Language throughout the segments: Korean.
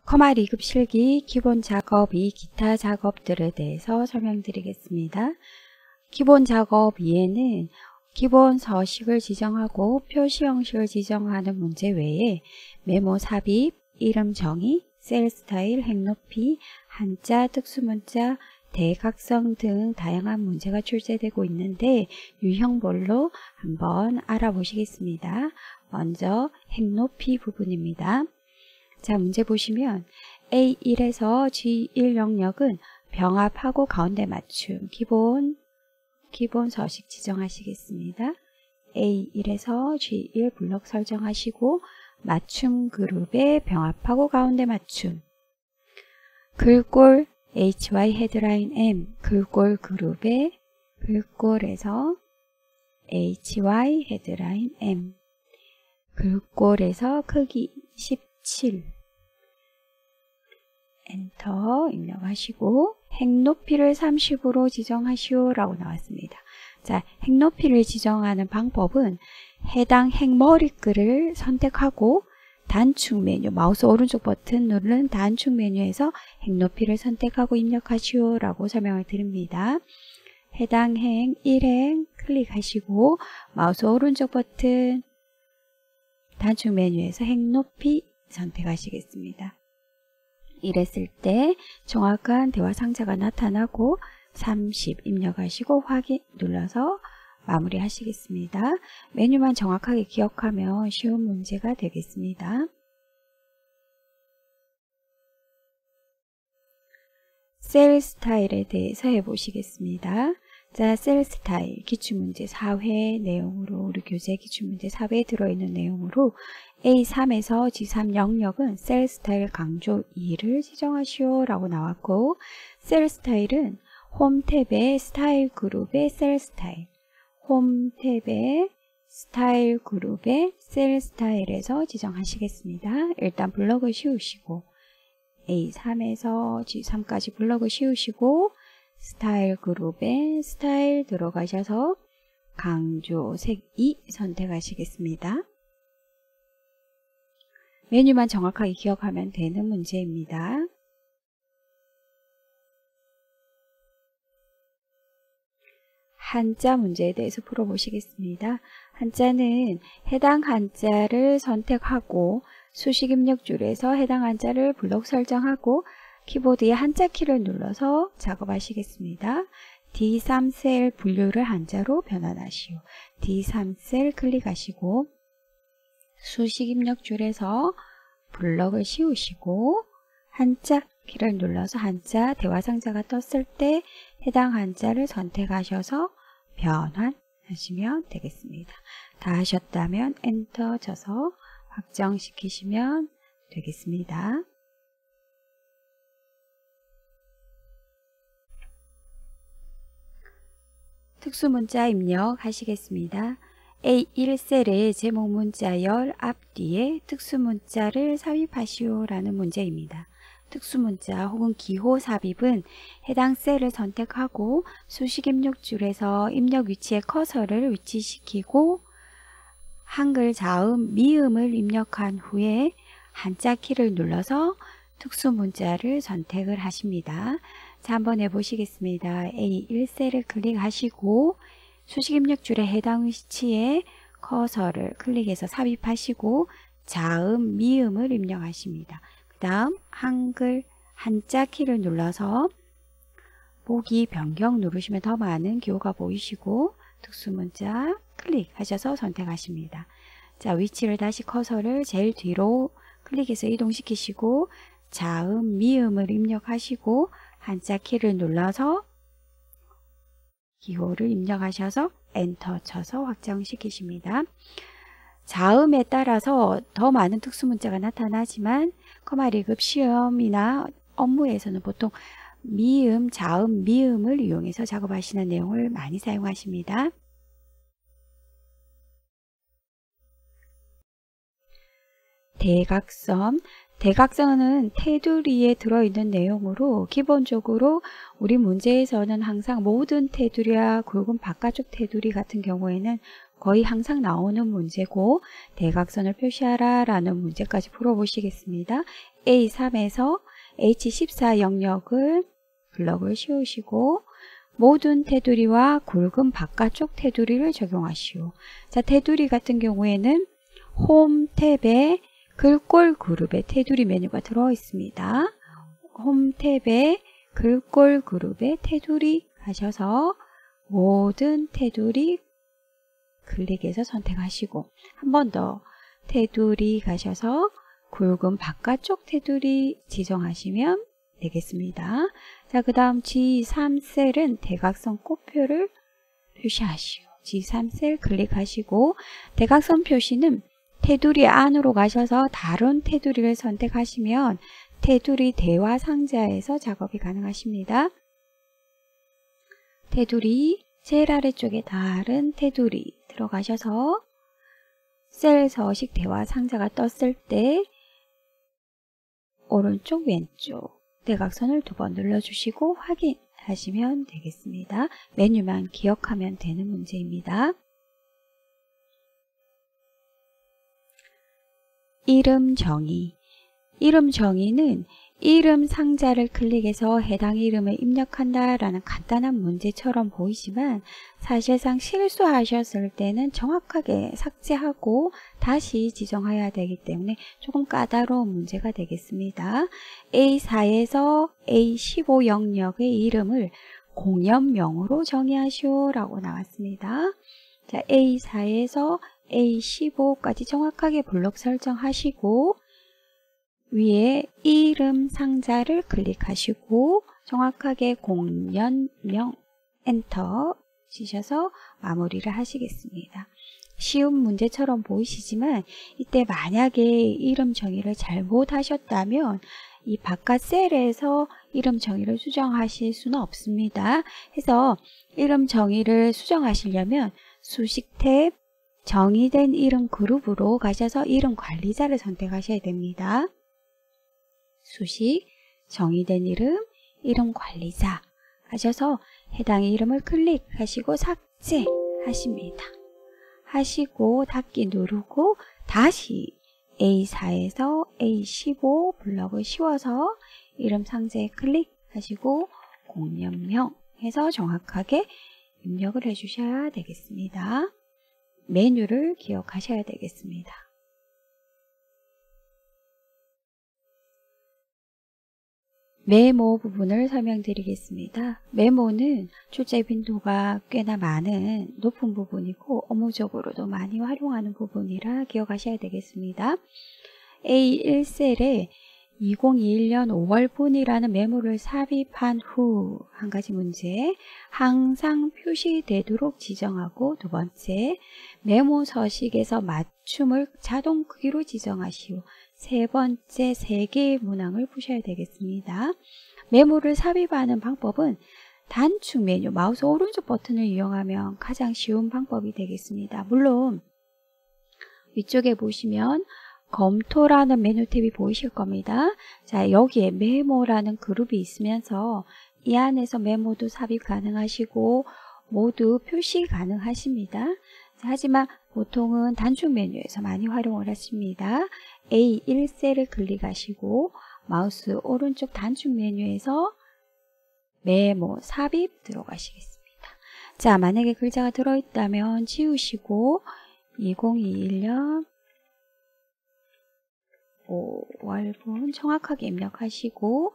커마 리급 실기 기본 작업 2 기타 작업들에 대해서 설명드리겠습니다. 기본 작업 2에는 기본 서식을 지정하고 표시 형식을 지정하는 문제 외에 메모 삽입, 이름 정의, 셀 스타일, 행높이, 한자, 특수문자, 대각성 등 다양한 문제가 출제되고 있는데 유형별로 한번 알아보시겠습니다. 먼저 행높이 부분입니다. 자, 문제 보시면 A1에서 G1 영역은 병합하고 가운데 맞춤 기본 서식 지정하시겠습니다. A1에서 G1 블록 설정하시고 맞춤 그룹에 병합하고 가운데 맞춤 글꼴 HY 헤드라인 M 글꼴 그룹에 글꼴에서 HY 헤드라인 M 글꼴에서 크기 17 엔터 입력하시고 행높이를 30으로 지정하시오 라고 나왔습니다. 자, 행높이를 지정하는 방법은 해당 행머리글을 선택하고 단축 메뉴, 마우스 오른쪽 버튼 누른 단축 메뉴에서 행높이를 선택하고 입력하시오 라고 설명을 드립니다. 해당 행 1행 클릭하시고 마우스 오른쪽 버튼 단축 메뉴에서 행높이 선택하시겠습니다. 이랬을 때 정확한 대화 상자가 나타나고 30 입력하시고 확인 눌러서 마무리 하시겠습니다. 메뉴만 정확하게 기억하면 쉬운 문제가 되겠습니다. 셀 스타일에 대해서 해보시겠습니다. 자, 셀 스타일 기출문제 4회 내용으로 우리 교재 기출문제 4회에 들어있는 내용으로 A3에서 G3 영역은 셀 스타일 강조 2를 지정하시오 라고 나왔고 셀 스타일은 홈 탭의 스타일 그룹의 셀 스타일 홈 탭의 스타일 그룹의 셀 스타일에서 지정하시겠습니다. 일단 블럭을 씌우시고 A3에서 G3까지 블럭을 씌우시고 스타일 그룹에 스타일 들어가셔서 강조 색 2 선택하시겠습니다. 메뉴만 정확하게 기억하면 되는 문제입니다. 한자 문제에 대해서 풀어보시겠습니다. 한자는 해당 한자를 선택하고 수식 입력줄에서 해당 한자를 블록 설정하고 키보드의 한자 키를 눌러서 작업하시겠습니다. D3 셀 분류를 한자로 변환하시오. D3 셀 클릭하시고 수식 입력줄에서 블럭을 씌우시고 한자 키를 눌러서 한자 대화 상자가 떴을 때 해당 한자를 선택하셔서 변환하시면 되겠습니다. 다 하셨다면 엔터 쳐서 확정시키시면 되겠습니다. 특수문자 입력하시겠습니다. A1셀의 제목문자열 앞뒤에 특수문자를 삽입하시오 라는 문제입니다. 특수문자 혹은 기호 삽입은 해당 셀을 선택하고 수식 입력줄에서 입력 위치에 커서를 위치시키고 한글 자음, 미음을 입력한 후에 한자 키를 눌러서 특수문자를 선택을 하십니다. 자, 한번 해보시겠습니다. A1셀을 클릭하시고 수식 입력줄에 해당 위치에 커서를 클릭해서 삽입하시고 자음, 미음을 입력하십니다. 그 다음 한글 한자 키를 눌러서 보기 변경 누르시면 더 많은 기호가 보이시고 특수문자 클릭하셔서 선택하십니다. 자, 위치를 다시 커서를 제일 뒤로 클릭해서 이동시키시고 자음, 미음을 입력하시고 한자 키를 눌러서 기호를 입력하셔서 엔터 쳐서 확정시키십니다. 자음에 따라서 더 많은 특수문자가 나타나지만 커마 리급 시험이나 업무에서는 보통 미음, 자음, 미음을 이용해서 작업하시는 내용을 많이 사용하십니다. 대각선. 대각선은 테두리에 들어있는 내용으로 기본적으로 우리 문제에서는 항상 모든 테두리와 굵은 바깥쪽 테두리 같은 경우에는 거의 항상 나오는 문제고 대각선을 표시하라 라는 문제까지 풀어보시겠습니다. A3에서 H14 영역을 블럭을 씌우시고 모든 테두리와 굵은 바깥쪽 테두리를 적용하시오. 자, 테두리 같은 경우에는 홈 탭에 글꼴 그룹의 테두리 메뉴가 들어 있습니다. 홈 탭에 글꼴 그룹의 테두리 하셔서 모든 테두리 클릭해서 선택하시고 한 번 더 테두리 가셔서 굵은 바깥쪽 테두리 지정하시면 되겠습니다. 자, 그 다음 G3셀은 대각선 꽃표를 표시하시오. G3셀 클릭하시고 대각선 표시는 테두리 안으로 가셔서 다른 테두리를 선택하시면 테두리 대화 상자에서 작업이 가능하십니다. 테두리 제일 아래쪽에 다른 테두리 들어가셔서 셀 서식 대화 상자가 떴을 때 오른쪽 왼쪽 대각선을 2번 눌러주시고 확인하시면 되겠습니다. 메뉴만 기억하면 되는 문제입니다. 이름 정의. 이름 정의는 이름 상자를 클릭해서 해당 이름을 입력한다라는 간단한 문제처럼 보이지만 사실상 실수하셨을 때는 정확하게 삭제하고 다시 지정해야 되기 때문에 조금 까다로운 문제가 되겠습니다. A4에서 A15 영역의 이름을 공연명으로 정의하시오 라고 나왔습니다. 자, A4에서 A15까지 정확하게 블록 설정하시고 위에 이름 상자를 클릭하시고 정확하게 공연명 엔터 치셔서 마무리를 하시겠습니다. 쉬운 문제처럼 보이시지만 이때 만약에 이름 정의를 잘못 하셨다면 이 바깥 셀에서 이름 정의를 수정하실 수는 없습니다. 해서 이름 정의를 수정하시려면 수식 탭 정의된 이름 그룹으로 가셔서 이름 관리자를 선택하셔야 됩니다. 수식, 정의된 이름, 이름 관리자 하셔서 해당 이름을 클릭하시고 삭제하십니다. 하시고 닫기 누르고 다시 A4에서 A15 블럭을 씌워서 이름 상자에 클릭하시고 공연명 해서 정확하게 입력을 해주셔야 되겠습니다. 메뉴를 기억하셔야 되겠습니다. 메모 부분을 설명드리겠습니다. 메모는 출제 빈도가 꽤나 높은 부분이고 업무적으로도 많이 활용하는 부분이라 기억하셔야 되겠습니다. A1셀에 2021년 5월분이라는 메모를 삽입한 후 한 가지 문제, 항상 표시되도록 지정하고 2번째, 메모 서식에서 맞춤을 자동 크기로 지정하시오. 3번째 3개의 문항을 푸셔야 되겠습니다. 메모를 삽입하는 방법은 단축 메뉴 마우스 오른쪽 버튼을 이용하면 가장 쉬운 방법이 되겠습니다. 물론 위쪽에 보시면 검토라는 메뉴 탭이 보이실 겁니다. 자, 여기에 메모라는 그룹이 있으면서 이 안에서 메모도 삽입 가능하시고 모두 표시 가능하십니다. 자, 하지만 보통은 단축 메뉴에서 많이 활용을 하십니다. A1셀을 클릭하시고 마우스 오른쪽 단축 메뉴에서 메모 삽입 들어가시겠습니다. 자, 만약에 글자가 들어있다면 지우시고 2021년 5월분 정확하게 입력하시고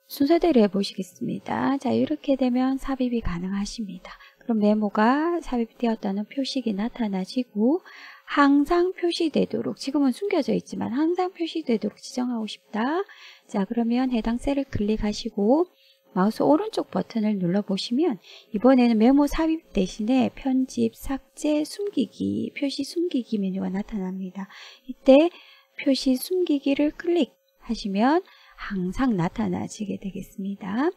순서대로 해보시겠습니다. 자, 이렇게 되면 삽입이 가능하십니다. 그럼 메모가 삽입되었다는 표식이 나타나시고 항상 표시되도록, 지금은 숨겨져 있지만 항상 표시되도록 지정하고 싶다. 자, 그러면 해당 셀을 클릭하시고 마우스 오른쪽 버튼을 눌러보시면 이번에는 메모 삽입 대신에 편집, 삭제, 숨기기, 표시 숨기기 메뉴가 나타납니다. 이때 표시 숨기기를 클릭하시면 항상 나타나시게 되겠습니다.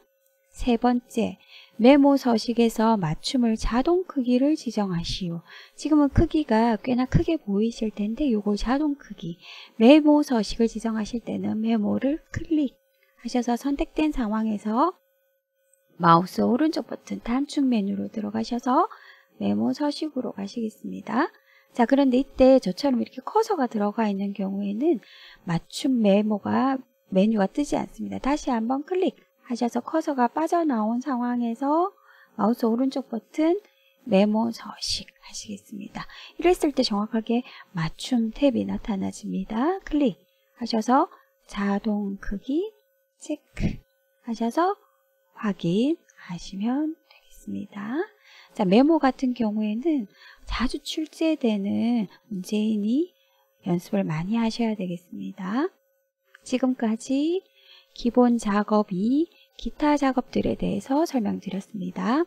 3번째, 메모 서식에서 맞춤을 자동 크기를 지정하시오. 지금은 크기가 꽤나 크게 보이실 텐데 이걸 자동 크기, 메모 서식을 지정하실 때는 메모를 클릭하셔서 선택된 상황에서 마우스 오른쪽 버튼 단축 메뉴로 들어가셔서 메모 서식으로 가시겠습니다. 자, 그런데 이때 저처럼 이렇게 커서가 들어가 있는 경우에는 맞춤 메모가 메뉴가 뜨지 않습니다. 다시 한번 클릭하셔서 커서가 빠져나온 상황에서 마우스 오른쪽 버튼 메모 서식 하시겠습니다. 이랬을 때 정확하게 맞춤 탭이 나타나집니다. 클릭하셔서 자동 크기 체크 하셔서 확인하시면 되겠습니다. 자, 메모 같은 경우에는 자주 출제되는 문제이니 연습을 많이 하셔야 되겠습니다. 지금까지 기본 작업 2, 기타 작업들에 대해서 설명드렸습니다.